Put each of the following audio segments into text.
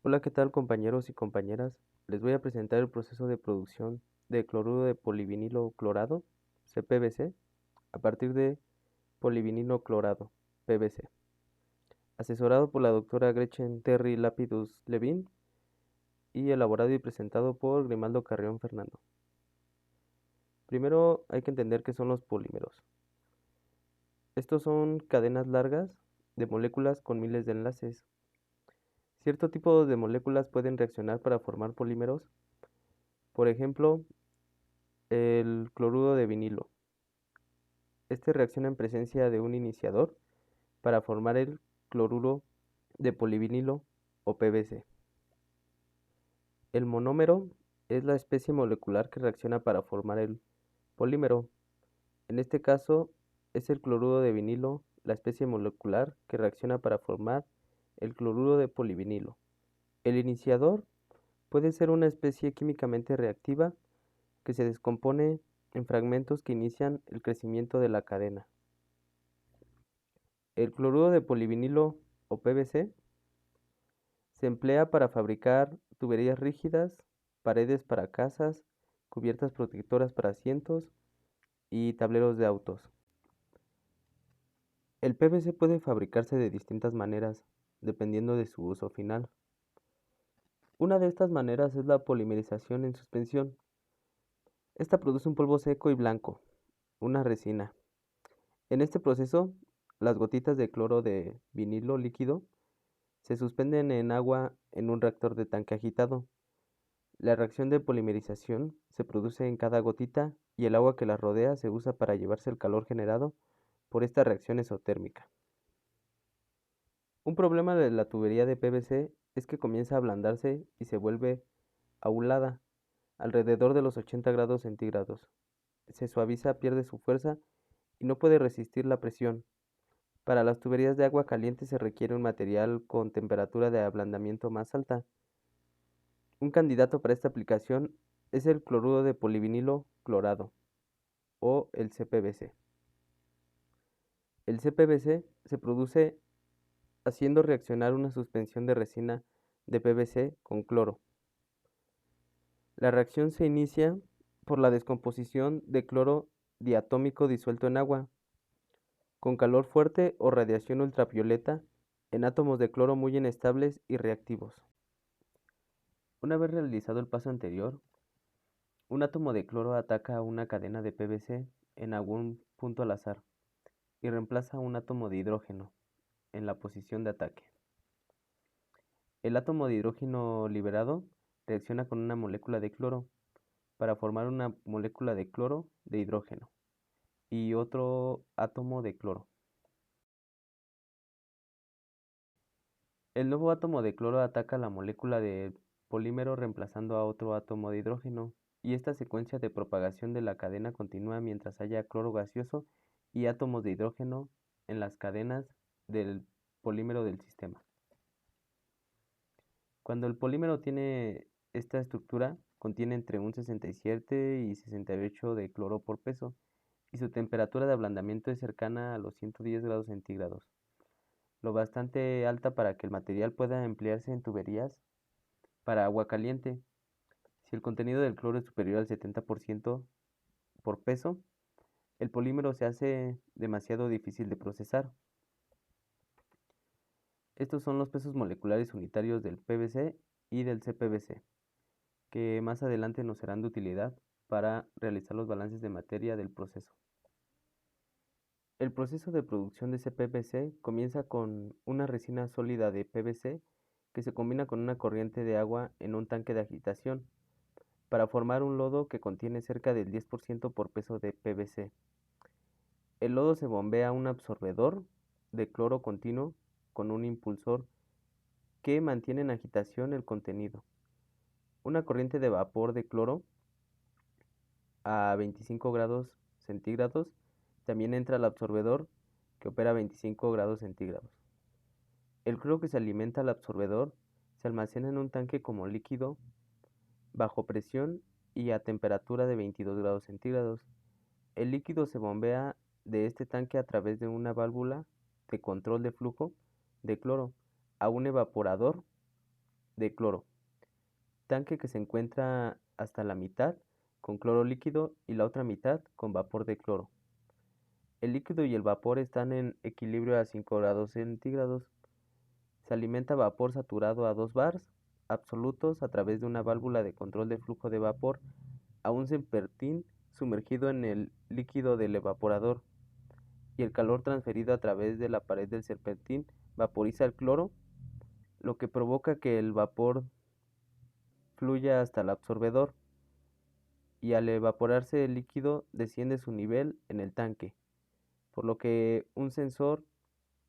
Hola, ¿qué tal compañeros y compañeras? Les voy a presentar el proceso de producción de cloruro de polivinilo clorado, CPVC, a partir de polivinilo clorado, PVC, asesorado por la doctora Gretchen Terry Lapidus Levin y elaborado y presentado por Grimaldo Carrión Fernando. Primero hay que entender qué son los polímeros. Estos son cadenas largas de moléculas con miles de enlaces. Cierto tipo de moléculas pueden reaccionar para formar polímeros. Por ejemplo, el cloruro de vinilo. Este reacciona en presencia de un iniciador para formar el cloruro de polivinilo o PVC. El monómero es la especie molecular que reacciona para formar el polímero. En este caso es el cloruro de vinilo, la especie molecular que reacciona para formar el cloruro de polivinilo. El iniciador puede ser una especie químicamente reactiva que se descompone en fragmentos que inician el crecimiento de la cadena. El cloruro de polivinilo o PVC se emplea para fabricar tuberías rígidas, paredes para casas, cubiertas protectoras para asientos y tableros de autos. El PVC puede fabricarse de distintas maneras, dependiendo de su uso final. Una de estas maneras es la polimerización en suspensión. Esta produce un polvo seco y blanco, una resina. En este proceso, las gotitas de cloro de vinilo líquido se suspenden en agua en un reactor de tanque agitado. La reacción de polimerización se produce en cada gotita y el agua que la rodea se usa para llevarse el calor generado por esta reacción exotérmica. Un problema de la tubería de PVC es que comienza a ablandarse y se vuelve ahulada alrededor de los 80 grados centígrados. Se suaviza, pierde su fuerza y no puede resistir la presión. Para las tuberías de agua caliente se requiere un material con temperatura de ablandamiento más alta. Un candidato para esta aplicación es el cloruro de polivinilo clorado o el CPVC. El CPVC se produce haciendo reaccionar una suspensión de resina de PVC con cloro. La reacción se inicia por la descomposición de cloro diatómico disuelto en agua, con calor fuerte o radiación ultravioleta en átomos de cloro muy inestables y reactivos. Una vez realizado el paso anterior, un átomo de cloro ataca a una cadena de PVC en algún punto al azar y reemplaza un átomo de hidrógeno en la posición de ataque. El átomo de hidrógeno liberado reacciona con una molécula de cloro para formar una molécula de cloro de hidrógeno y otro átomo de cloro. El nuevo átomo de cloro ataca la molécula de polímero reemplazando a otro átomo de hidrógeno, y esta secuencia de propagación de la cadena continúa mientras haya cloro gaseoso y átomos de hidrógeno en las cadenas del polímero del sistema. Cuando el polímero tiene esta estructura, contiene entre un 67 y 68 de cloro por peso, y su temperatura de ablandamiento es cercana a los 110 grados centígrados, lo bastante alta para que el material pueda emplearse en tuberías para agua caliente. Si el contenido del cloro es superior al 70% por peso, el polímero se hace demasiado difícil de procesar. Estos son los pesos moleculares unitarios del PVC y del CPVC, que más adelante nos serán de utilidad para realizar los balances de materia del proceso. El proceso de producción de CPVC comienza con una resina sólida de PVC que se combina con una corriente de agua en un tanque de agitación para formar un lodo que contiene cerca del 10% por peso de PVC. El lodo se bombea a un absorbedor de cloro continuo con un impulsor que mantiene en agitación el contenido. Una corriente de vapor de cloro a 25 grados centígrados también entra al absorbedor que opera a 25 grados centígrados. El cloro que se alimenta al absorbedor se almacena en un tanque como líquido bajo presión y a temperatura de 22 grados centígrados. El líquido se bombea de este tanque a través de una válvula de control de flujo de cloro a un evaporador de cloro, tanque que se encuentra hasta la mitad con cloro líquido y la otra mitad con vapor de cloro. El líquido y el vapor están en equilibrio a 5 grados centígrados. Se alimenta vapor saturado a 2 bars absolutos a través de una válvula de control de flujo de vapor a un serpentín sumergido en el líquido del evaporador, y el calor transferido a través de la pared del serpentín vaporiza el cloro, lo que provoca que el vapor fluya hasta el absorbedor, y al evaporarse el líquido desciende su nivel en el tanque, por lo que un sensor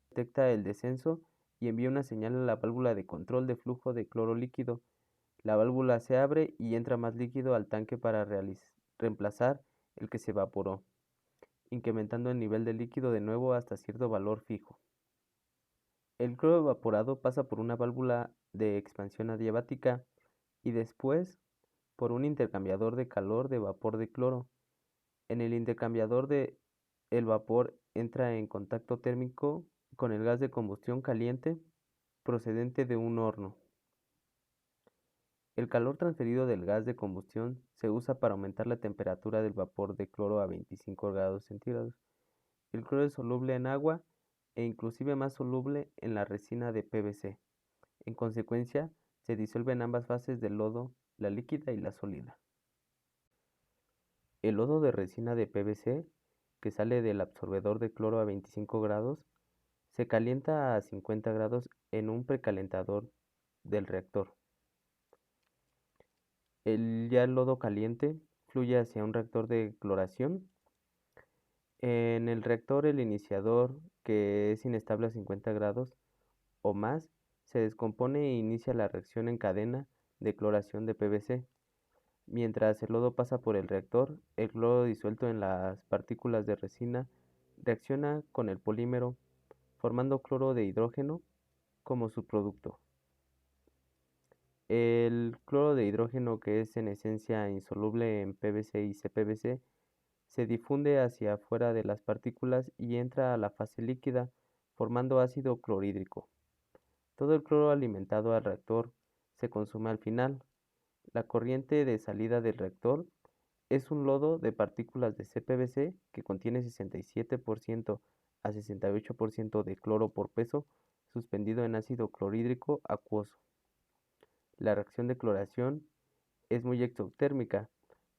detecta el descenso y envía una señal a la válvula de control de flujo de cloro líquido. La válvula se abre y entra más líquido al tanque para reemplazar el que se evaporó, incrementando el nivel de líquido de nuevo hasta cierto valor fijo. El cloro evaporado pasa por una válvula de expansión adiabática y después por un intercambiador de calor de vapor de cloro. En el intercambiador el vapor entra en contacto térmico con el gas de combustión caliente procedente de un horno. El calor transferido del gas de combustión se usa para aumentar la temperatura del vapor de cloro a 25 grados centígrados. El cloro es soluble en agua e inclusive más soluble en la resina de PVC. En consecuencia, se disuelve en ambas fases del lodo, la líquida y la sólida. El lodo de resina de PVC, que sale del absorbedor de cloro a 25 grados, se calienta a 50 grados en un precalentador del reactor. El lodo caliente fluye hacia un reactor de cloración. En el reactor, el iniciador, que es inestable a 50 grados o más, se descompone e inicia la reacción en cadena de cloración de PVC. Mientras el lodo pasa por el reactor, el cloro disuelto en las partículas de resina reacciona con el polímero, formando cloro de hidrógeno como subproducto. El cloro de hidrógeno, que es en esencia insoluble en PVC y CPVC, se difunde hacia afuera de las partículas y entra a la fase líquida, formando ácido clorhídrico. Todo el cloro alimentado al reactor se consume al final. La corriente de salida del reactor es un lodo de partículas de CPVC que contiene 67% a 68% de cloro por peso suspendido en ácido clorhídrico acuoso. La reacción de cloración es muy exotérmica,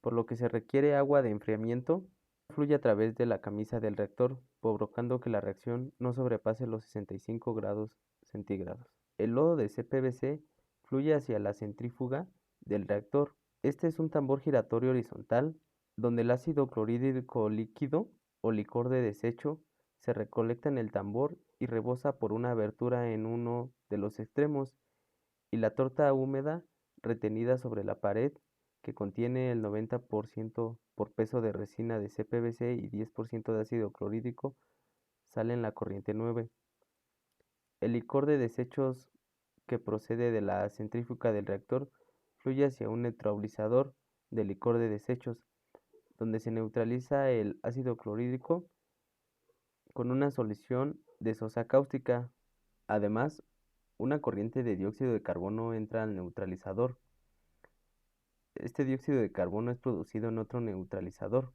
por lo que se requiere agua de enfriamiento. Fluye a través de la camisa del reactor, provocando que la reacción no sobrepase los 65 grados centígrados. El lodo de CPVC fluye hacia la centrífuga del reactor. Este es un tambor giratorio horizontal donde el ácido clorhídrico líquido o licor de desecho se recolecta en el tambor y rebosa por una abertura en uno de los extremos, y la torta húmeda retenida sobre la pared, que contiene el 90% por peso de resina de CPVC y 10% de ácido clorhídrico, sale en la corriente 9. El licor de desechos que procede de la centrífuga del reactor fluye hacia un neutralizador de licor de desechos, donde se neutraliza el ácido clorhídrico con una solución de sosa cáustica. Además, una corriente de dióxido de carbono entra al neutralizador. Este dióxido de carbono es producido en otro neutralizador.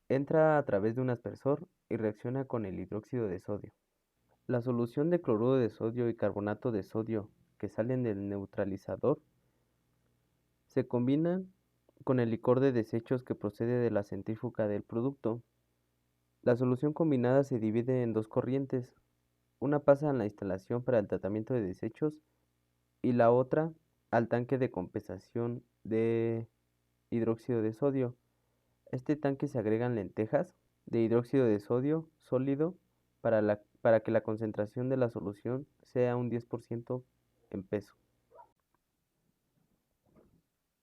Entra a través de un aspersor y reacciona con el hidróxido de sodio. La solución de cloruro de sodio y carbonato de sodio que salen del neutralizador se combinan con el licor de desechos que procede de la centrífuga del producto. La solución combinada se divide en dos corrientes. Una pasa a la instalación para el tratamiento de desechos y la otra al tanque de compensación de hidróxido de sodio. A este tanque se agregan lentejas de hidróxido de sodio sólido para que la concentración de la solución sea un 10% en peso.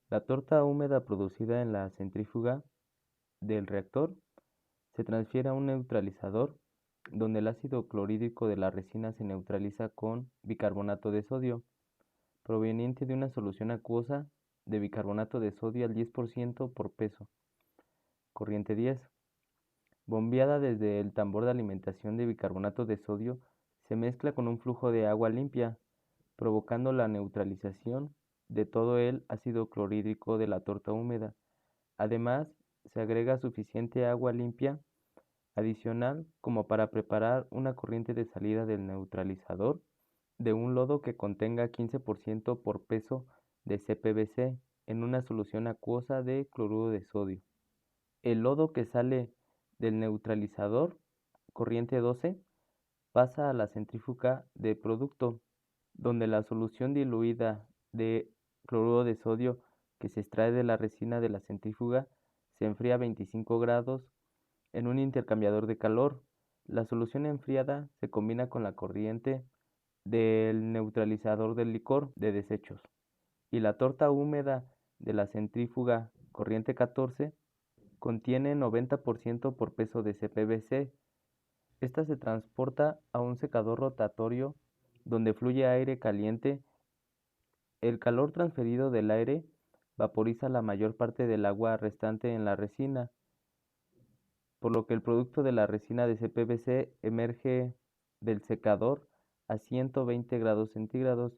La torta húmeda producida en la centrífuga del reactor se transfiere a un neutralizador donde el ácido clorhídrico de la resina se neutraliza con bicarbonato de sodio, proveniente de una solución acuosa de bicarbonato de sodio al 10% por peso. Corriente 10. Bombeada desde el tambor de alimentación de bicarbonato de sodio, se mezcla con un flujo de agua limpia, provocando la neutralización de todo el ácido clorhídrico de la torta húmeda. Además, se agrega suficiente agua limpia adicional como para preparar una corriente de salida del neutralizador de un lodo que contenga 15% por peso de CPVC en una solución acuosa de cloruro de sodio. El lodo que sale del neutralizador, corriente 12, pasa a la centrífuga de producto, donde la solución diluida de cloruro de sodio que se extrae de la resina de la centrífuga se enfría a 25 grados en un intercambiador de calor. La solución enfriada se combina con la corriente del neutralizador del licor de desechos y la torta húmeda de la centrífuga corriente 14 contiene 90% por peso de CPVC. Esta se transporta a un secador rotatorio donde fluye aire caliente. El calor transferido del aire vaporiza la mayor parte del agua restante en la resina, por lo que el producto de la resina de CPVC emerge del secador a 120 grados centígrados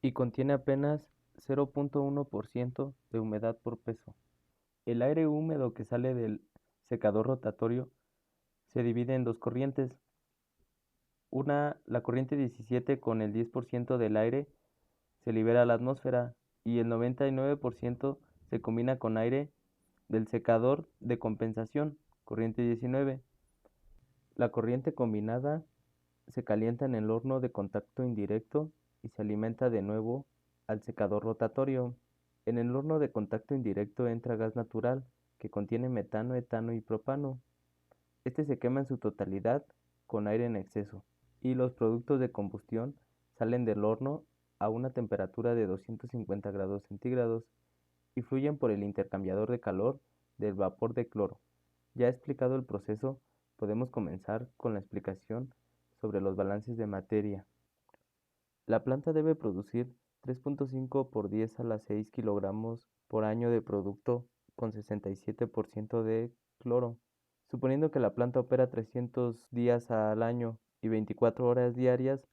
y contiene apenas 0.1% de humedad por peso. El aire húmedo que sale del secador rotatorio se divide en dos corrientes. Una, la corriente 17 con el 10% del aire se libera a la atmósfera y el 99% se combina con aire del secador de compensación, corriente 19. La corriente combinada se calienta en el horno de contacto indirecto y se alimenta de nuevo al secador rotatorio. En el horno de contacto indirecto entra gas natural que contiene metano, etano y propano. Este se quema en su totalidad con aire en exceso y los productos de combustión salen del horno a una temperatura de 250 grados centígrados y fluyen por el intercambiador de calor del vapor de cloro. Ya explicado el proceso, podemos comenzar con la explicación sobre los balances de materia. La planta debe producir 3.5 por 10 a la 6 kilogramos por año de producto con 67% de cloro. Suponiendo que la planta opera 300 días al año y 24 horas diarias,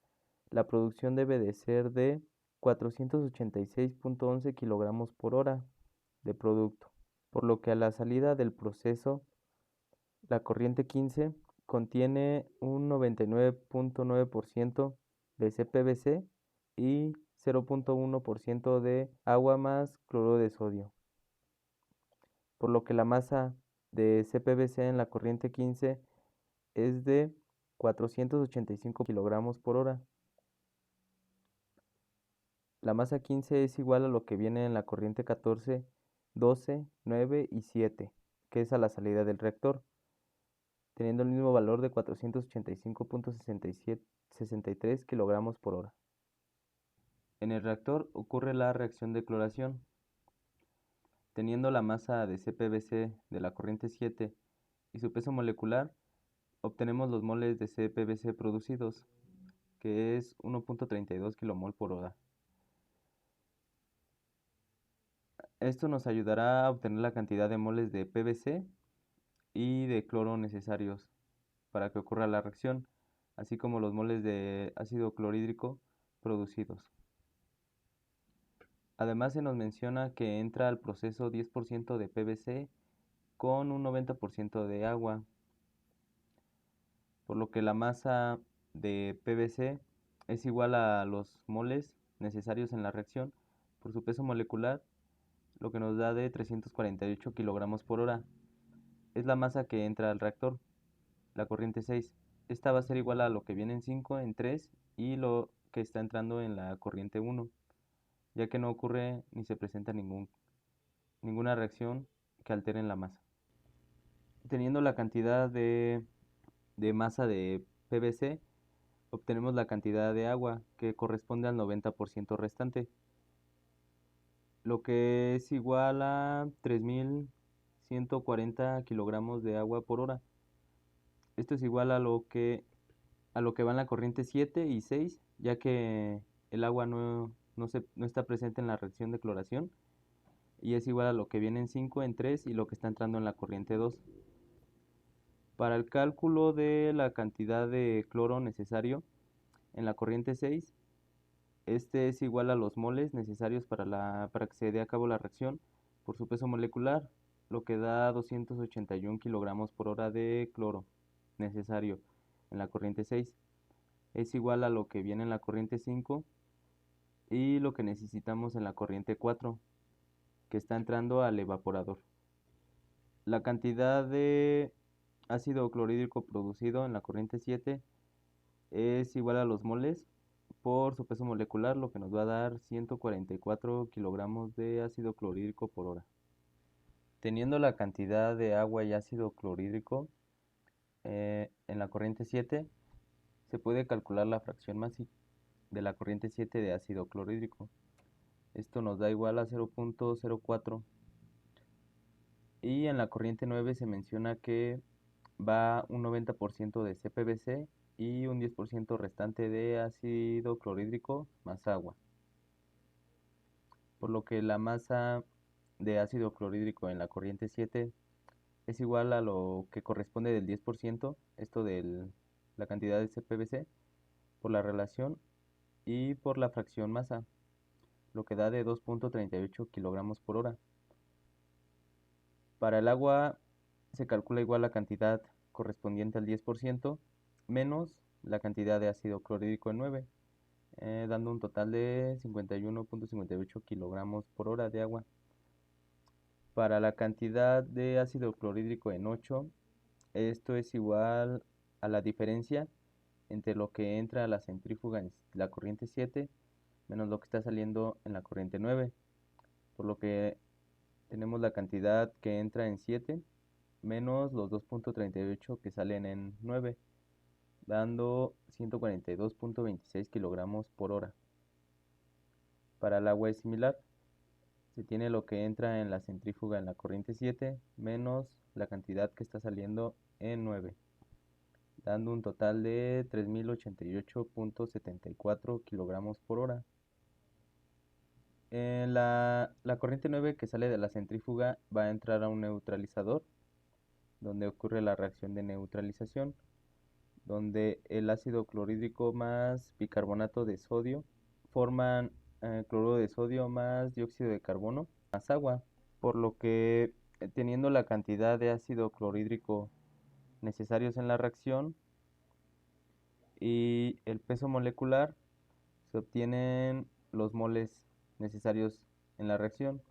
la producción debe de ser de 486.11 kilogramos por hora de producto, por lo que a la salida del proceso, la corriente 15 contiene un 99.9% de CPVC y 0.1% de agua más cloruro de sodio, por lo que la masa de CPVC en la corriente 15 es de 485 kilogramos por hora. La masa 15 es igual a lo que viene en la corriente 14, 12, 9 y 7, que es a la salida del reactor, teniendo el mismo valor de 485.63 kilogramos por hora. En el reactor ocurre la reacción de cloración. Teniendo la masa de CPVC de la corriente 7 y su peso molecular, obtenemos los moles de CPVC producidos, que es 1.32 kmol por hora. Esto nos ayudará a obtener la cantidad de moles de PVC y de cloro necesarios para que ocurra la reacción, así como los moles de ácido clorhídrico producidos. Además, se nos menciona que entra al proceso 10% de PVC con un 90% de agua, por lo que la masa de PVC es igual a los moles necesarios en la reacción por su peso molecular, lo que nos da de 348 kilogramos por hora. Es la masa que entra al reactor, la corriente 6. Esta va a ser igual a lo que viene en 5 en 3 y lo que está entrando en la corriente 1, ya que no ocurre ni se presenta ninguna reacción que altere en la masa. Teniendo la cantidad de masa de PVC, obtenemos la cantidad de agua que corresponde al 90% restante, lo que es igual a 3.140 kilogramos de agua por hora. Esto es igual a lo que va en la corriente 7 y 6, ya que el agua no está presente en la reacción de cloración, y es igual a lo que viene en 5 en 3 y lo que está entrando en la corriente 2. Para el cálculo de la cantidad de cloro necesario en la corriente 6, Este es igual a los moles necesarios para que se dé a cabo la reacción por su peso molecular, lo que da 281 kilogramos por hora de cloro necesario en la corriente 6. Es igual a lo que viene en la corriente 5 y lo que necesitamos en la corriente 4, que está entrando al evaporador. La cantidad de ácido clorhídrico producido en la corriente 7 es igual a los moles por su peso molecular, lo que nos va a dar 144 kilogramos de ácido clorhídrico por hora. Teniendo la cantidad de agua y ácido clorhídrico en la corriente 7, se puede calcular la fracción masa de la corriente 7 de ácido clorhídrico. Esto nos da igual a 0.04. Y en la corriente 9 se menciona que va un 90% de CPVC y un 10% restante de ácido clorhídrico más agua. Por lo que la masa de ácido clorhídrico en la corriente 7 es igual a lo que corresponde del 10%, esto de la cantidad de CPVC, por la relación y por la fracción masa, lo que da de 2.38 kilogramos por hora. Para el agua se calcula igual la cantidad correspondiente al 10% menos la cantidad de ácido clorhídrico en 9, dando un total de 51.58 kilogramos por hora de agua. Para la cantidad de ácido clorhídrico en 8, esto es igual a la diferencia entre lo que entra a la centrífuga en la corriente 7 menos lo que está saliendo en la corriente 9, por lo que tenemos la cantidad que entra en 7 menos los 2.38 que salen en 9, dando 142.26 kilogramos por hora. Para el agua es similar. Se tiene lo que entra en la centrífuga en la corriente 7 menos la cantidad que está saliendo en 9, dando un total de 3088.74 kilogramos por hora. En la corriente 9 que sale de la centrífuga va a entrar a un neutralizador, donde ocurre la reacción de neutralización, donde el ácido clorhídrico más bicarbonato de sodio forman cloruro de sodio más dióxido de carbono más agua, por lo que teniendo la cantidad de ácido clorhídrico necesarios en la reacción y el peso molecular, se obtienen los moles necesarios en la reacción,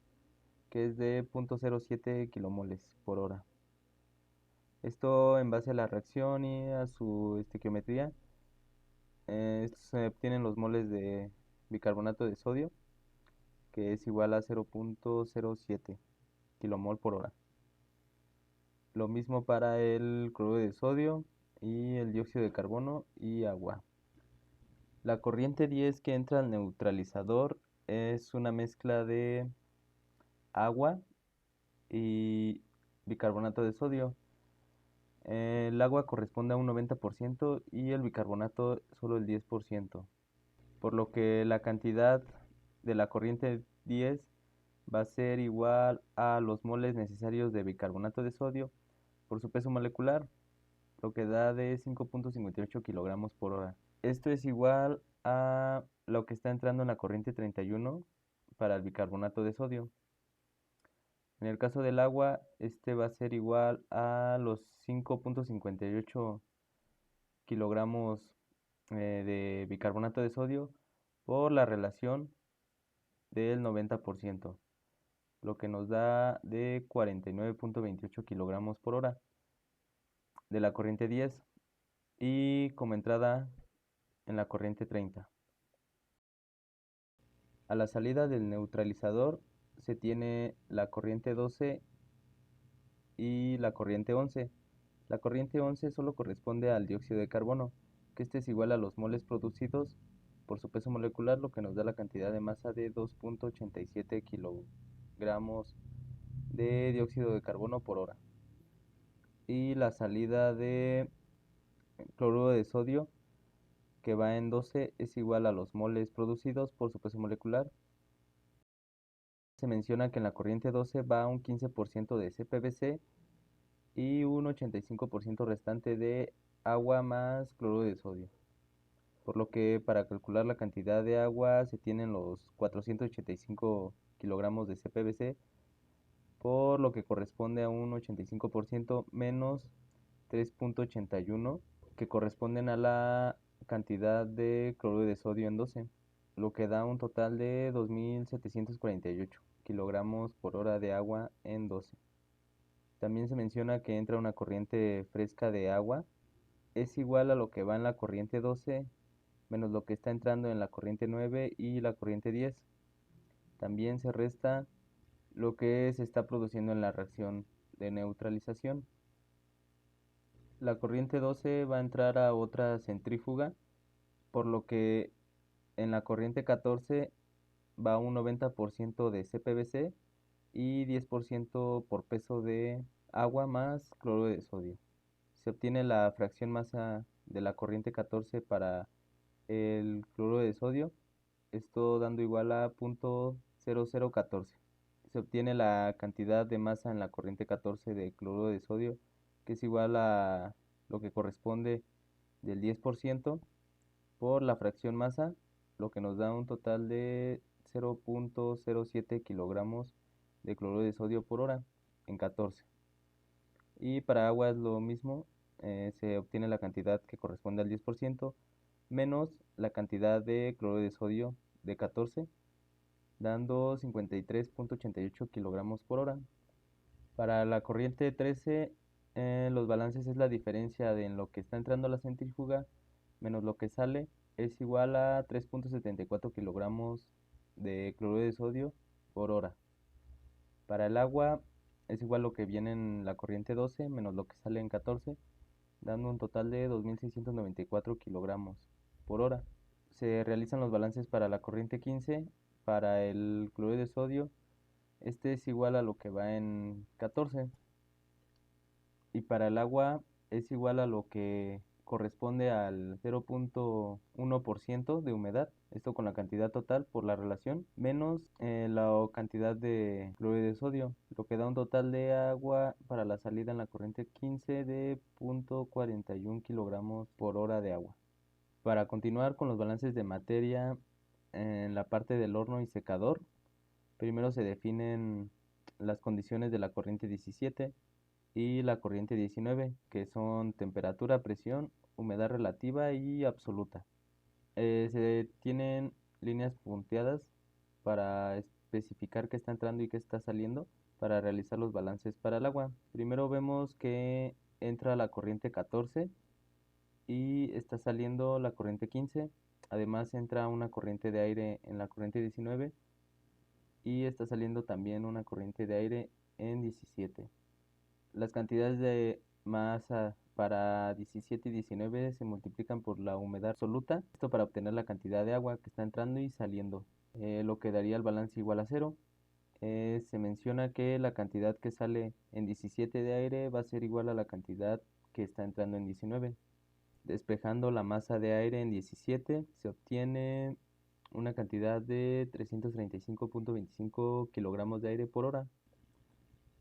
que es de 0.07 kilomoles por hora. Esto en base a la reacción y a su estequiometría, se obtienen los moles de bicarbonato de sodio, que es igual a 0.07 kilomol por hora. Lo mismo para el cloruro de sodio y el dióxido de carbono y agua. La corriente 10 que entra al neutralizador es una mezcla de agua y bicarbonato de sodio. El agua corresponde a un 90% y el bicarbonato solo el 10%, por lo que la cantidad de la corriente 10 va a ser igual a los moles necesarios de bicarbonato de sodio por su peso molecular, lo que da de 5.58 kilogramos por hora. Esto es igual a lo que está entrando en la corriente 31 para el bicarbonato de sodio. En el caso del agua, este va a ser igual a los 5.58 kilogramos de bicarbonato de sodio por la relación del 90%, lo que nos da de 49.28 kilogramos por hora de la corriente 10 y como entrada en la corriente 30. A la salida del neutralizador se tiene la corriente 12 y la corriente 11. La corriente 11 solo corresponde al dióxido de carbono, que este es igual a los moles producidos por su peso molecular, lo que nos da la cantidad de masa de 2.87 kilogramos de dióxido de carbono por hora. Y la salida de cloruro de sodio, que va en 12, es igual a los moles producidos por su peso molecular. Se menciona que en la corriente 12 va un 15% de CPVC y un 85% restante de agua más cloruro de sodio. por lo que para calcular la cantidad de agua se tienen los 485 kilogramos de CPVC, por lo que corresponde a un 85% menos 3.81, que corresponden a la cantidad de cloruro de sodio en 12, lo que da un total de 2.748 kilogramos por hora de agua en 12. También se menciona que entra una corriente fresca de agua, es igual a lo que va en la corriente 12 menos lo que está entrando en la corriente 9 y la corriente 10. También se resta lo que se está produciendo en la reacción de neutralización. La corriente 12 va a entrar a otra centrífuga, por lo que en la corriente 14 va un 90% de CPVC y 10% por peso de agua más cloruro de sodio. Se obtiene la fracción masa de la corriente 14 para el cloruro de sodio, esto dando igual a 0.0014. Se obtiene la cantidad de masa en la corriente 14 de cloruro de sodio, que es igual a lo que corresponde del 10% por la fracción masa, lo que nos da un total de 0.07 kilogramos de cloruro de sodio por hora en 14. Y para agua es lo mismo, se obtiene la cantidad que corresponde al 10% menos la cantidad de cloruro de sodio de 14, dando 53.88 kilogramos por hora. Para la corriente 13, los balances es la diferencia de en lo que está entrando a la centrífuga menos lo que sale, es igual a 3.74 kilogramos de cloruro de sodio por hora. Para el agua es igual lo que viene en la corriente 12 menos lo que sale en 14, dando un total de 2.694 kilogramos por hora. Se realizan los balances para la corriente 15, para el cloruro de sodio, este es igual a lo que va en 14. Y para el agua es igual a lo que corresponde al 0.1% de humedad, esto con la cantidad total por la relación, menos la cantidad de cloruro de sodio, lo que da un total de agua para la salida en la corriente 15 de 0.41 kilogramos por hora de agua. Para continuar con los balances de materia en la parte del horno y secador, primero se definen las condiciones de la corriente 17 y la corriente 19, que son temperatura, presión, humedad relativa y absoluta. Se tienen líneas punteadas para especificar qué está entrando y qué está saliendo para realizar los balances para el agua. Primero vemos que entra la corriente 14 y está saliendo la corriente 15. Además entra una corriente de aire en la corriente 19 y está saliendo también una corriente de aire en 17. Las cantidades de masa para 17 y 19 se multiplican por la humedad absoluta, esto para obtener la cantidad de agua que está entrando y saliendo, lo que daría el balance igual a 0. Se menciona que la cantidad que sale en 17 de aire va a ser igual a la cantidad que está entrando en 19. Despejando la masa de aire en 17 se obtiene una cantidad de 335.25 kilogramos de aire por hora,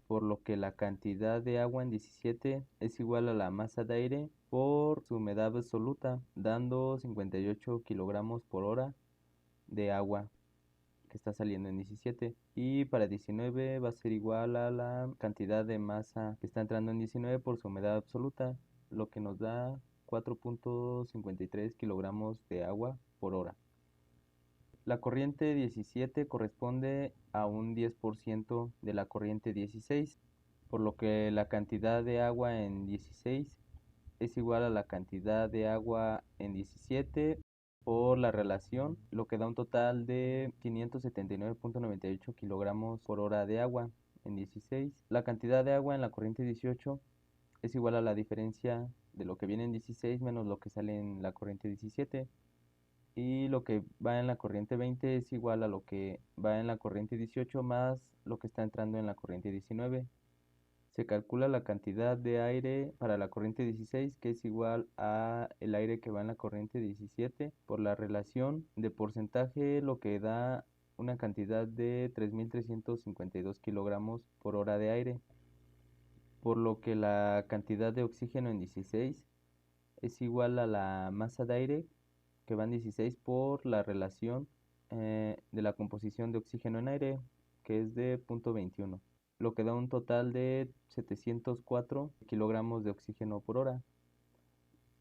por lo que la cantidad de agua en 17 es igual a la masa de aire por su humedad absoluta, dando 58 kilogramos por hora de agua que está saliendo en 17. Y para 19 va a ser igual a la cantidad de masa que está entrando en 19 por su humedad absoluta, lo que nos da 4.53 kilogramos de agua por hora. La corriente 17 corresponde a un 10% de la corriente 16, por lo que la cantidad de agua en 16 es igual a la cantidad de agua en 17 por la relación, lo que da un total de 579.98 kilogramos por hora de agua en 16. La cantidad de agua en la corriente 18 es igual a la diferencia de lo que viene en 16 menos lo que sale en la corriente 17. Y lo que va en la corriente 20 es igual a lo que va en la corriente 18 más lo que está entrando en la corriente 19. Se calcula la cantidad de aire para la corriente 16, que es igual a el aire que va en la corriente 17 por la relación de porcentaje, lo que da una cantidad de 3.352 kilogramos por hora de aire, por lo que la cantidad de oxígeno en 16 es igual a la masa de aire, que van 16 por la relación de la composición de oxígeno en aire, que es de 0.21, lo que da un total de 704 kilogramos de oxígeno por hora.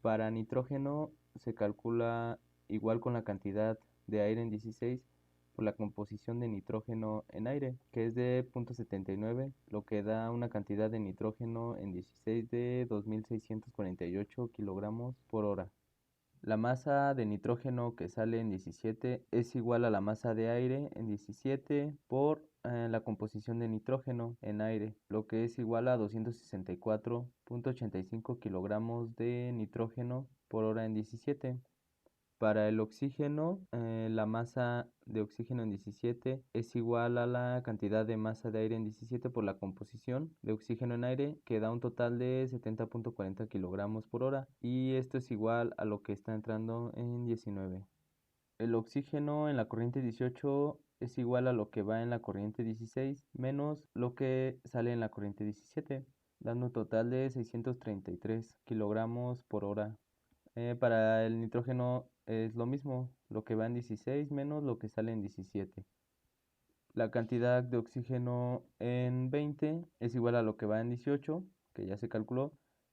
Para nitrógeno se calcula igual con la cantidad de aire en 16 por la composición de nitrógeno en aire, que es de 0.79, lo que da una cantidad de nitrógeno en 16 de 2.648 kilogramos por hora. La masa de nitrógeno que sale en 17 es igual a la masa de aire en 17 por la composición de nitrógeno en aire, lo que es igual a 264.85 kilogramos de nitrógeno por hora en 17. Para el oxígeno, la masa de oxígeno en 17 es igual a la cantidad de masa de aire en 17 por la composición de oxígeno en aire, que da un total de 70.40 kilogramos por hora, y esto es igual a lo que está entrando en 19. El oxígeno en la corriente 18 es igual a lo que va en la corriente 16 menos lo que sale en la corriente 17, dando un total de 633 kilogramos por hora. Para el nitrógeno es lo mismo, lo que va en 16 menos lo que sale en 17. La cantidad de oxígeno en 20 es igual a lo que va en 18, que ya se calculó,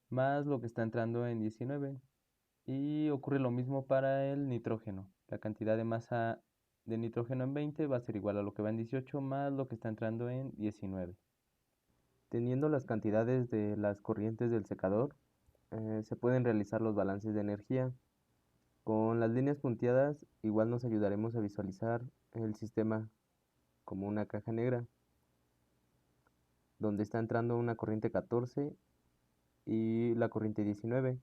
más lo que está entrando en 19. Y ocurre lo mismo para el nitrógeno. La cantidad de masa de nitrógeno en 20 va a ser igual a lo que va en 18 más lo que está entrando en 19. Teniendo las cantidades de las corrientes del secador, se pueden realizar los balances de energía. Con las líneas punteadas igual nos ayudaremos a visualizar el sistema como una caja negra, donde está entrando una corriente 14 y la corriente 19.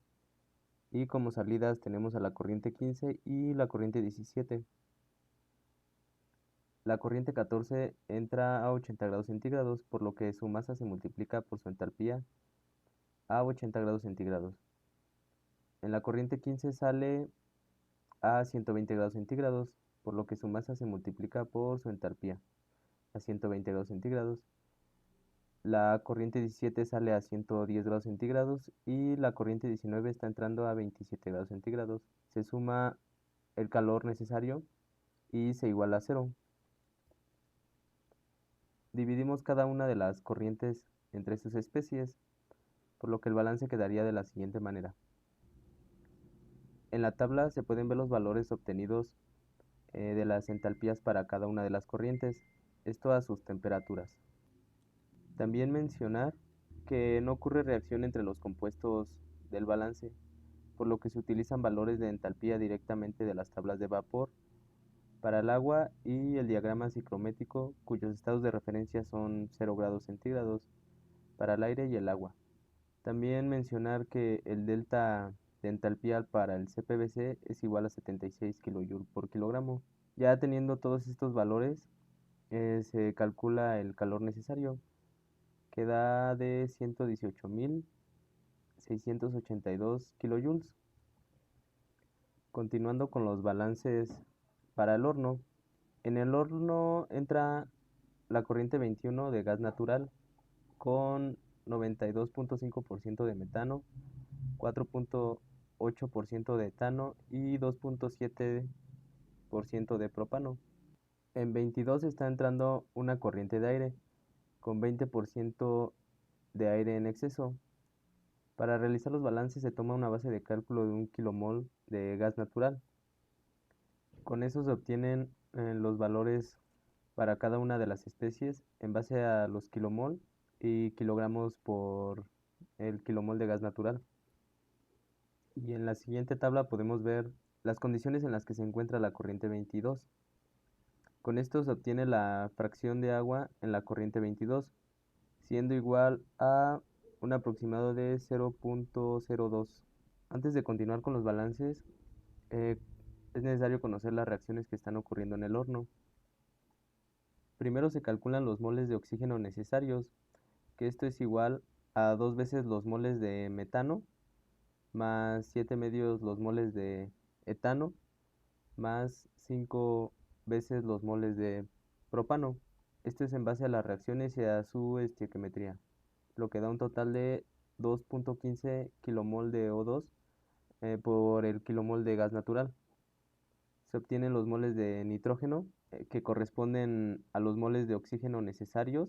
Y como salidas tenemos a la corriente 15 y la corriente 17. La corriente 14 entra a 80 grados centígrados, por lo que su masa se multiplica por su entalpía a 80 grados centígrados. En la corriente 15 sale a 120 grados centígrados, por lo que su masa se multiplica por su entalpía a 120 grados centígrados. La corriente 17 sale a 110 grados centígrados y la corriente 19 está entrando a 27 grados centígrados. Se suma el calor necesario y se iguala a cero. Dividimos cada una de las corrientes entre sus especies, por lo que el balance quedaría de la siguiente manera. En la tabla se pueden ver los valores obtenidos de las entalpías para cada una de las corrientes, esto a sus temperaturas. También mencionar que no ocurre reacción entre los compuestos del balance, por lo que se utilizan valores de entalpía directamente de las tablas de vapor para el agua y el diagrama ciclométrico, cuyos estados de referencia son 0 grados centígrados para el aire y el agua. También mencionar que el delta de entalpía para el CPVC es igual a 76 kJ por kilogramo. Ya teniendo todos estos valores, se calcula el calor necesario, que da de 118.682 kilojoules. Continuando con los balances para el horno. En el horno entra la corriente 21 de gas natural con 92.5% de metano, 4.8% de etano y 2.7% de propano. En 22 está entrando una corriente de aire con 20% de aire en exceso. Para realizar los balances se toma una base de cálculo de 1 kilomol de gas natural. Con eso se obtienen los valores para cada una de las especies en base a los kilomol y kilogramos por el kilomol de gas natural. Y en la siguiente tabla podemos ver las condiciones en las que se encuentra la corriente 22. Con esto se obtiene la fracción de agua en la corriente 22, siendo igual a un aproximado de 0.02. Antes de continuar con los balances, es necesario conocer las reacciones que están ocurriendo en el horno. Primero se calculan los moles de oxígeno necesarios, que esto es igual a 2 veces los moles de metano, más 7 medios los moles de etano, más 5 veces los moles de propano. Esto es en base a las reacciones y a su estequiometría, lo que da un total de 2.15 kilomol de O2 por el kilomol de gas natural. se obtienen los moles de nitrógeno que corresponden a los moles de oxígeno necesarios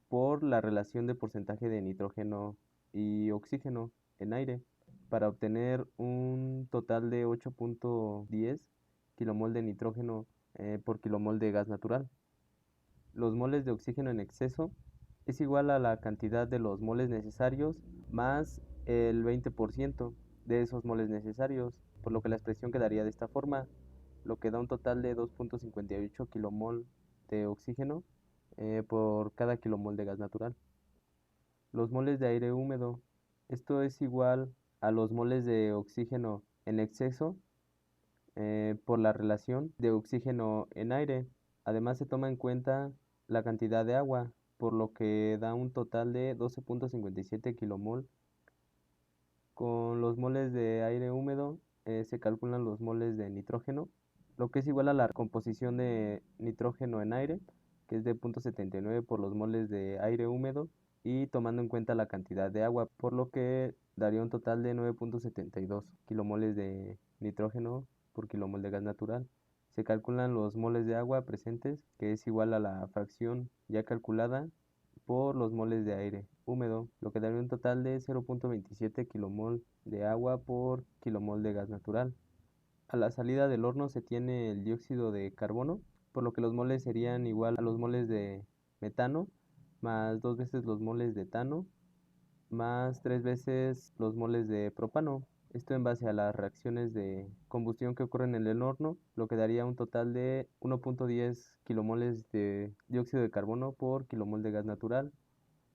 por la relación de porcentaje de nitrógeno y oxígeno en aire para obtener un total de 8.10 kilomol de nitrógeno por kilomol de gas natural. Los moles de oxígeno en exceso es igual a la cantidad de los moles necesarios más el 20% de esos moles necesarios, por lo que la expresión quedaría de esta forma, lo que da un total de 2.58 kilomol de oxígeno por cada kilomol de gas natural. Los moles de aire húmedo, esto es igual a los moles de oxígeno en exceso por la relación de oxígeno en aire. Además se toma en cuenta la cantidad de agua, por lo que da un total de 12.57 kilomol. Con los moles de aire húmedo se calculan los moles de nitrógeno, lo que es igual a la composición de nitrógeno en aire, que es de 0.79 por los moles de aire húmedo, y tomando en cuenta la cantidad de agua, por lo que daría un total de 9.72 kilomoles de nitrógeno por kilomol de gas natural. Se calculan los moles de agua presentes, que es igual a la fracción ya calculada por los moles de aire húmedo, lo que daría un total de 0.27 kilomol de agua por kilomol de gas natural. A la salida del horno se tiene el dióxido de carbono, por lo que los moles serían igual a los moles de metano, más 2 veces los moles de etano, más 3 veces los moles de propano. Esto en base a las reacciones de combustión que ocurren en el horno, lo que daría un total de 1.10 kilomoles de dióxido de carbono por kilomol de gas natural.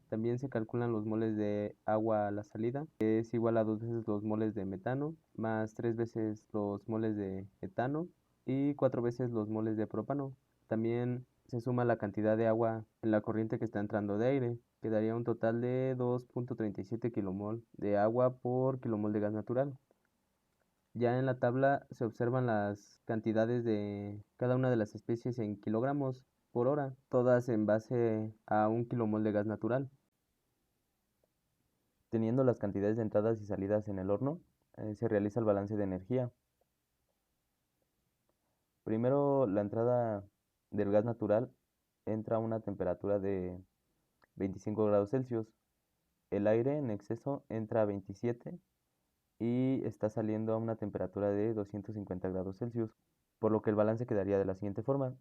También se calculan los moles de agua a la salida, que es igual a 2 veces los moles de metano, más 3 veces los moles de etano y 4 veces los moles de propano. También se suma la cantidad de agua en la corriente que está entrando de aire, que daría un total de 2.37 kilomol de agua por kilomol de gas natural. Ya en la tabla se observan las cantidades de cada una de las especies en kilogramos por hora, todas en base a 1 kilomol de gas natural. Teniendo las cantidades de entradas y salidas en el horno, se realiza el balance de energía. Primero, la entrada del gas natural entra a una temperatura de 25 grados Celsius. El aire en exceso entra a 27 y está saliendo a una temperatura de 250 grados Celsius, por lo que el balance quedaría de la siguiente forma.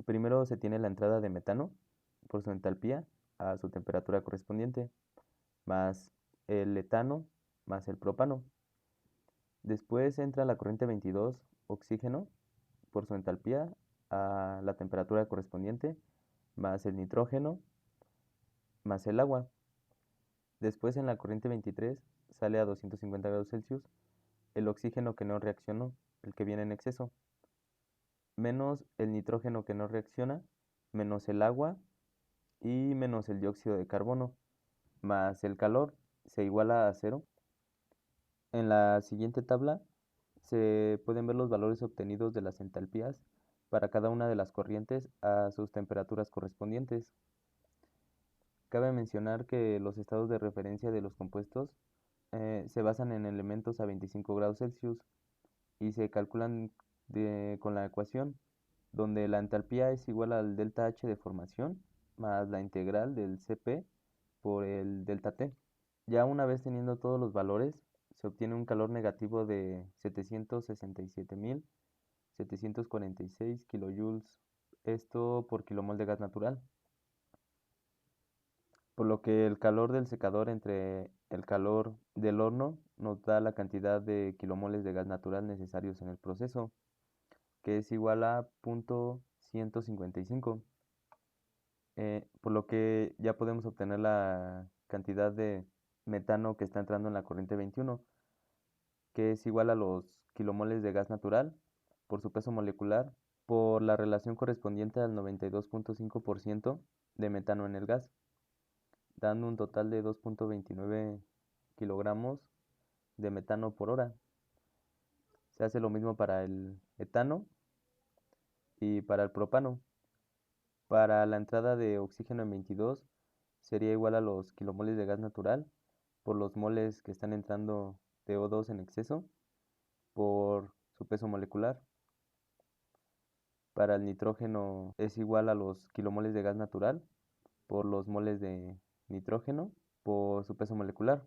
Primero se tiene la entrada de metano por su entalpía a su temperatura correspondiente, más el etano más el propano. Después entra la corriente 22, oxígeno, por su entalpía a la temperatura correspondiente, más el nitrógeno, más el agua. Después en la corriente 23 sale a 250 grados Celsius el oxígeno que no reaccionó, el que viene en exceso, menos el nitrógeno que no reacciona, menos el agua y menos el dióxido de carbono, más el calor, se iguala a cero. En la siguiente tabla se pueden ver los valores obtenidos de las entalpías para cada una de las corrientes a sus temperaturas correspondientes. Cabe mencionar que los estados de referencia de los compuestos se basan en elementos a 25 grados Celsius y se calculan con la ecuación, donde la entalpía es igual al delta H de formación más la integral del Cp por el delta T. Ya una vez teniendo todos los valores, se obtiene un calor negativo de 767.746 kilojoules, esto por kilomol de gas natural. Por lo que el calor del secador entre el calor del horno nos da la cantidad de kilomoles de gas natural necesarios en el proceso, que es igual a 0.155. Por lo que ya podemos obtener la cantidad de metano que está entrando en la corriente 21, que es igual a los kilomoles de gas natural por su peso molecular por la relación correspondiente al 92.5% de metano en el gas, dando un total de 2.29 kilogramos de metano por hora. Se hace lo mismo para el etano y para el propano. Para la entrada de oxígeno en 22 sería igual a los kilomoles de gas natural por los moles que están entrando de O2 en exceso por su peso molecular. Para el nitrógeno es igual a los kilomoles de gas natural por los moles de nitrógeno por su peso molecular.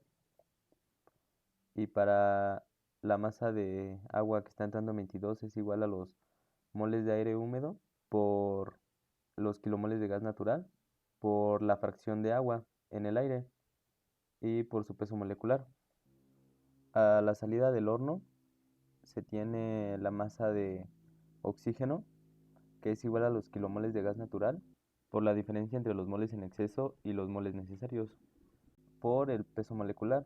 Y para la masa de agua que está entrando en 22 es igual a los moles de aire húmedo por los kilomoles de gas natural por la fracción de agua en el aire y por su peso molecular. A la salida del horno se tiene la masa de oxígeno, que es igual a los kilomoles de gas natural, por la diferencia entre los moles en exceso y los moles necesarios, por el peso molecular.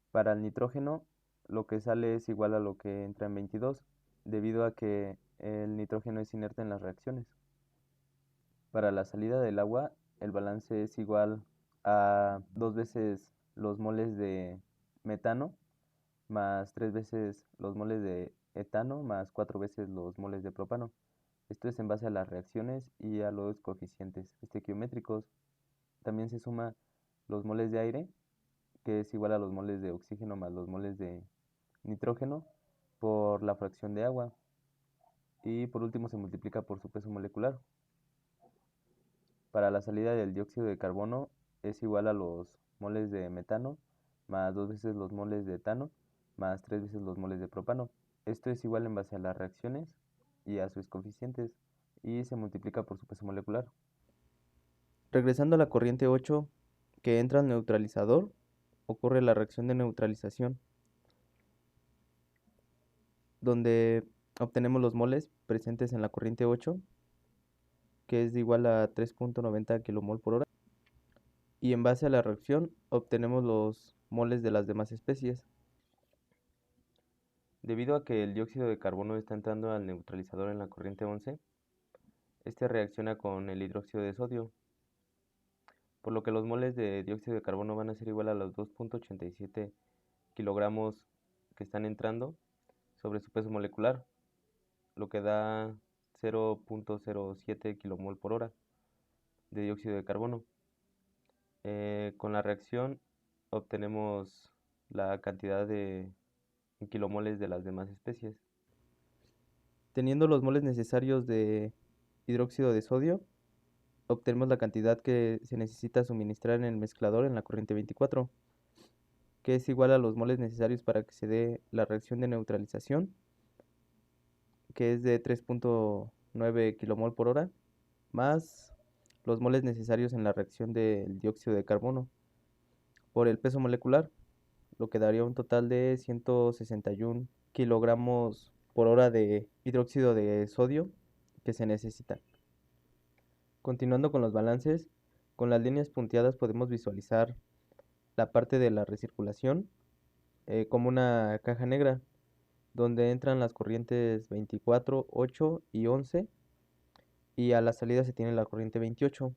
Para el nitrógeno, lo que sale es igual a lo que entra en 22, debido a que el nitrógeno es inerte en las reacciones. Para la salida del agua, el balance es igual a 2 veces los moles de metano más 3 veces los moles de etano más 4 veces los moles de propano. Esto es en base a las reacciones y a los coeficientes estequiométricos. También se suma los moles de aire, que es igual a los moles de oxígeno más los moles de nitrógeno por la fracción de agua. Y por último se multiplica por su peso molecular. Para la salida del dióxido de carbono es igual a los moles de metano más 2 veces los moles de etano más 3 veces los moles de propano. Esto es igual en base a las reacciones y a sus coeficientes y se multiplica por su peso molecular. Regresando a la corriente 8 que entra al neutralizador, ocurre la reacción de neutralización, donde obtenemos los moles presentes en la corriente 8, que es igual a 3.90 kmol por hora, y en base a la reacción obtenemos los moles de las demás especies. Debido a que el dióxido de carbono está entrando al neutralizador en la corriente 11, este reacciona con el hidróxido de sodio, por lo que los moles de dióxido de carbono van a ser igual a los 2.87 kilogramos que están entrando sobre su peso molecular, lo que da 0.07 kilomol por hora de dióxido de carbono. Con la reacción obtenemos la cantidad de kilomoles de las demás especies. Teniendo los moles necesarios de hidróxido de sodio, obtenemos la cantidad que se necesita suministrar en el mezclador en la corriente 24, que es igual a los moles necesarios para que se dé la reacción de neutralización, que es de 3.9 kilomol por hora, más los moles necesarios en la reacción del dióxido de carbono por el peso molecular, lo que daría un total de 161 kilogramos por hora de hidróxido de sodio que se necesita. Continuando con los balances, con las líneas punteadas podemos visualizar la parte de la recirculación como una caja negra, donde entran las corrientes 24, 8 y 11, y a la salida se tiene la corriente 28.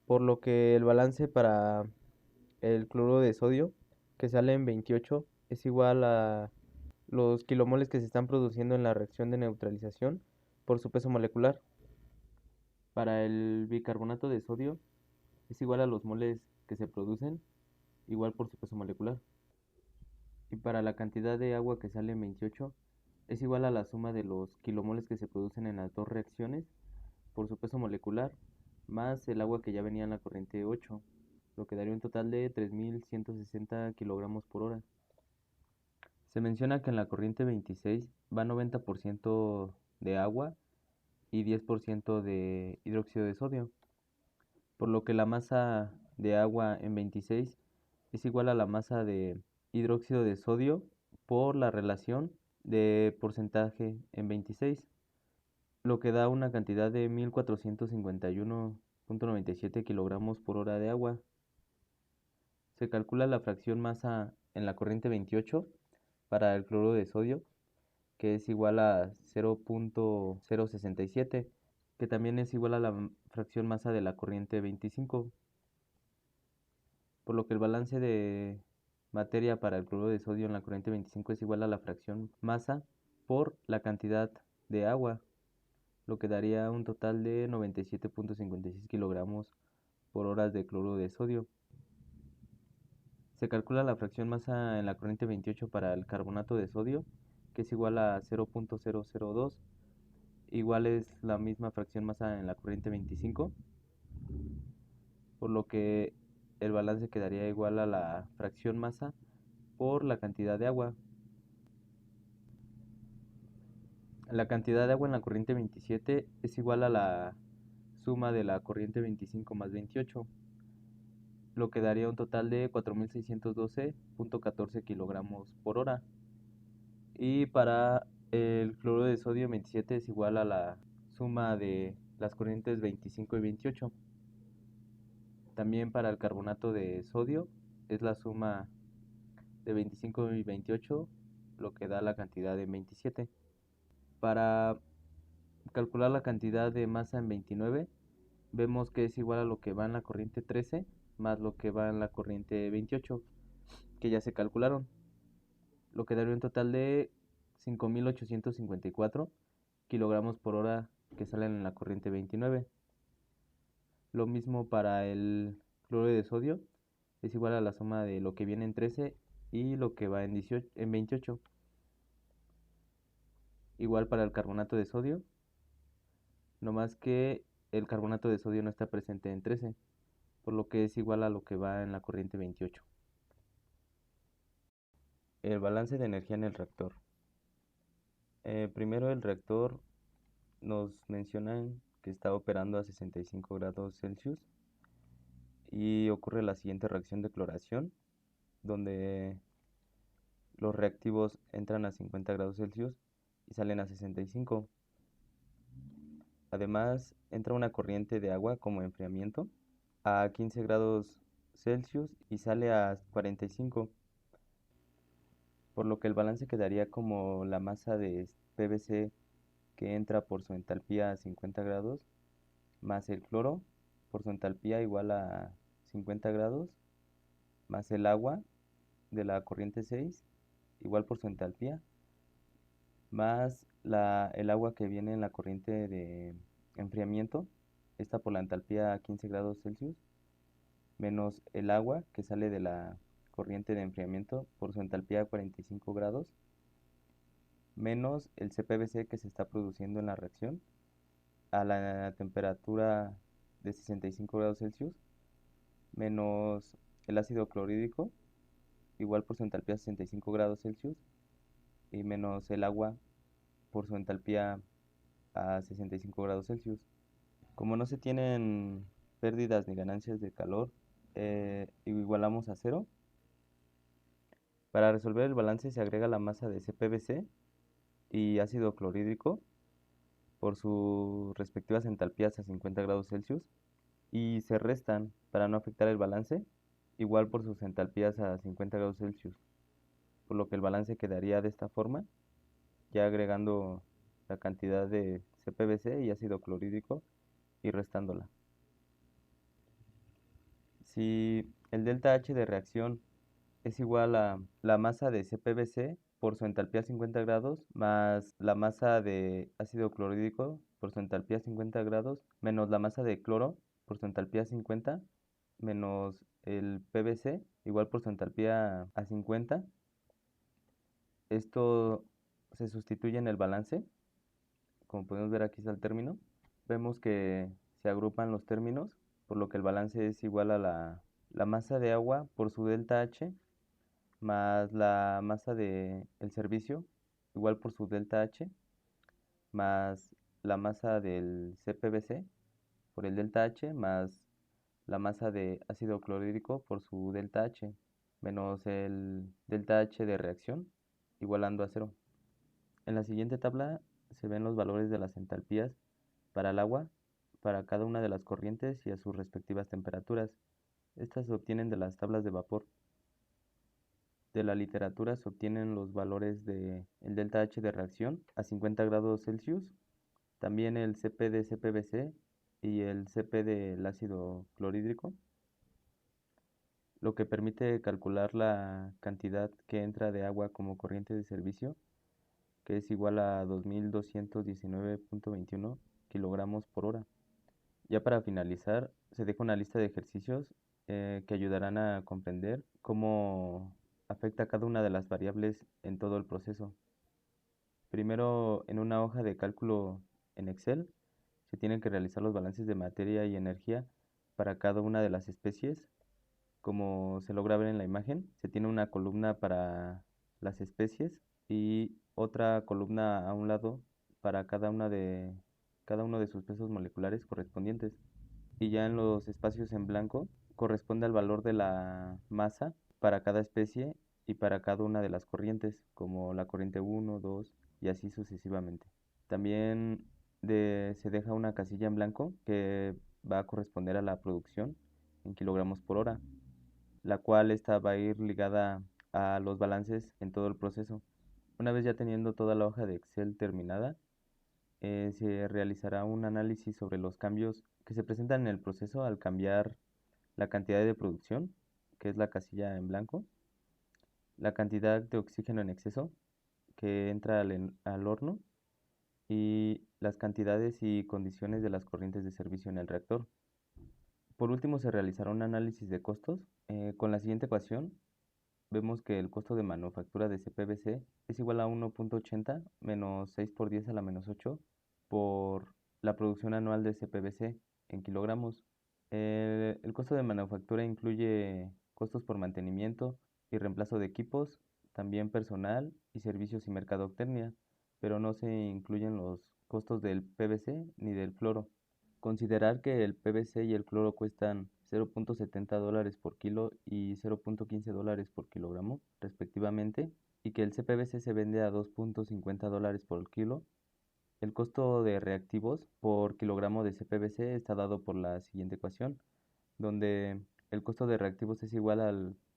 Por lo que el balance para el cloruro de sodio, que sale en 28, es igual a los kilomoles que se están produciendo en la reacción de neutralización por su peso molecular. Para el bicarbonato de sodio es igual a los moles que se producen, igual por su peso molecular. Y para la cantidad de agua que sale en 28 es igual a la suma de los kilomoles que se producen en las dos reacciones por su peso molecular más el agua que ya venía en la corriente 8, lo que daría un total de 3.160 kilogramos por hora. Se menciona que en la corriente 26 va 90% de agua y 10% de hidróxido de sodio, por lo que la masa de agua en 26 es igual a la masa de hidróxido de sodio por la relación de porcentaje en 26, lo que da una cantidad de 1451.97 kilogramos por hora de agua. Se calcula la fracción masa en la corriente 28 para el cloruro de sodio, que es igual a 0.067, que también es igual a la fracción masa de la corriente 25, por lo que el balance de materia para el cloruro de sodio en la corriente 25 es igual a la fracción masa por la cantidad de agua, lo que daría un total de 97.56 kilogramos por horas de cloruro de sodio. Se calcula la fracción masa en la corriente 28 para el carbonato de sodio, que es igual a 0.002, igual es la misma fracción masa en la corriente 25, por lo que el balance quedaría igual a la fracción masa por la cantidad de agua. La cantidad de agua en la corriente 27 es igual a la suma de la corriente 25 más 28, lo que daría un total de 4.612.14 kilogramos por hora. Y para el cloruro de sodio 27 es igual a la suma de las corrientes 25 y 28. También para el carbonato de sodio es la suma de 25 y 28, lo que da la cantidad de 27. Para calcular la cantidad de masa en 29, vemos que es igual a lo que va en la corriente 13 más lo que va en la corriente 28, que ya se calcularon, lo que daría un total de 5.854 kilogramos por hora que salen en la corriente 29. Lo mismo para el cloruro de sodio, es igual a la suma de lo que viene en 13 y lo que va en 28. Igual para el carbonato de sodio, no más que el carbonato de sodio no está presente en 13, por lo que es igual a lo que va en la corriente 28. El balance de energía en el reactor. Primero el reactor nos mencionan que está operando a 65 grados Celsius y ocurre la siguiente reacción de cloración, donde los reactivos entran a 50 grados Celsius y salen a 65. Además, entra una corriente de agua como enfriamiento a 15 grados Celsius y sale a 45, por lo que el balance quedaría como la masa de PVC que entra por su entalpía a 50 grados más el cloro por su entalpía igual a 50 grados más el agua de la corriente 6 igual por su entalpía más el agua que viene en la corriente de enfriamiento, esta por la entalpía a 15 grados Celsius, menos el agua que sale de la corriente de enfriamiento por su entalpía a 45 grados, menos el CPVC que se está produciendo en la reacción a la temperatura de 65 grados Celsius, menos el ácido clorhídrico, igual por su entalpía a 65 grados Celsius, y menos el agua por su entalpía a 65 grados Celsius. Como no se tienen pérdidas ni ganancias de calor, igualamos a cero. Para resolver el balance se agrega la masa de CPVC y ácido clorhídrico por sus respectivas entalpías a 50 grados Celsius y se restan para no afectar el balance, igual por sus entalpías a 50 grados Celsius, por lo que el balance quedaría de esta forma, ya agregando la cantidad de CPVC y ácido clorhídrico y restándola. Si el delta H de reacción es igual a la masa de CPVC por su entalpía a 50 grados más la masa de ácido clorhídrico por su entalpía a 50 grados menos la masa de cloro por su entalpía a 50 menos el PVC igual por su entalpía a 50. Esto se sustituye en el balance. Como podemos ver, aquí está el término. Vemos que se agrupan los términos, por lo que el balance es igual a la masa de agua por su delta H más la masa del servicio igual por su delta H más la masa del CPVC por el delta H más la masa de ácido clorhídrico por su delta H menos el delta H de reacción igualando a cero. En la siguiente tabla se ven los valores de las entalpías para el agua, para cada una de las corrientes y a sus respectivas temperaturas. Estas se obtienen de las tablas de vapor. De la literatura se obtienen los valores del delta H de reacción a 50 grados Celsius, también el CP de CPVC y el CP del ácido clorhídrico, lo que permite calcular la cantidad que entra de agua como corriente de servicio, que es igual a 2.219.21 kilogramos por hora. Ya para finalizar, se deja una lista de ejercicios que ayudarán a comprender cómo afecta cada una de las variables en todo el proceso. Primero, en una hoja de cálculo en Excel, se tienen que realizar los balances de materia y energía para cada una de las especies. Como se logra ver en la imagen, se tiene una columna para las especies y otra columna a un lado para cada uno de sus pesos moleculares correspondientes. Y ya en los espacios en blanco corresponde al valor de la masa para cada especie y para cada una de las corrientes, como la corriente uno, 2 y así sucesivamente. También se deja una casilla en blanco que va a corresponder a la producción en kilogramos por hora, la cual esta va a ir ligada a los balances en todo el proceso. Una vez ya teniendo toda la hoja de Excel terminada, se realizará un análisis sobre los cambios que se presentan en el proceso al cambiar la cantidad de producción, que es la casilla en blanco, la cantidad de oxígeno en exceso que entra al horno y las cantidades y condiciones de las corrientes de servicio en el reactor. Por último, se realizará un análisis de costos. Con la siguiente ecuación, vemos que el costo de manufactura de CPVC es igual a 1.80 menos 6 por 10 a la menos 8 por la producción anual de CPVC en kilogramos. El costo de manufactura incluye costos por mantenimiento y reemplazo de equipos, también personal y servicios y mercadotecnia, pero no se incluyen los costos del PVC ni del cloro. Considerar que el PVC y el cloro cuestan $0.70 por kilo y $0.15 por kilogramo, respectivamente, y que el CPVC se vende a $2.50 por kilo. El costo de reactivos por kilogramo de CPVC está dado por la siguiente ecuación, donde el costo de reactivos es igual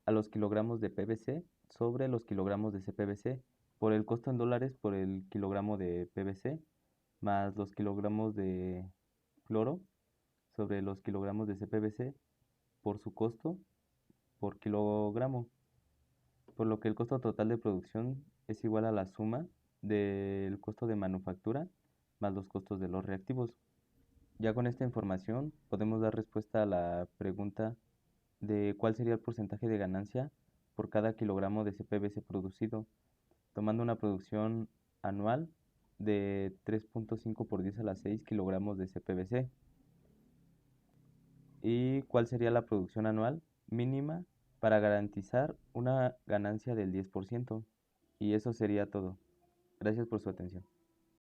a los kilogramos de PVC sobre los kilogramos de CPVC por el costo en dólares por el kilogramo de PVC más los kilogramos de cloro sobre los kilogramos de CPVC por su costo por kilogramo, por lo que el costo total de producción es igual a la suma del costo de manufactura más los costos de los reactivos. Ya con esta información podemos dar respuesta a la pregunta de cuál sería el porcentaje de ganancia por cada kilogramo de CPVC producido, tomando una producción anual de 3.5 por 10 a la 6 kilogramos de CPVC. ¿Y cuál sería la producción anual mínima para garantizar una ganancia del 10%? Y eso sería todo. Gracias por su atención.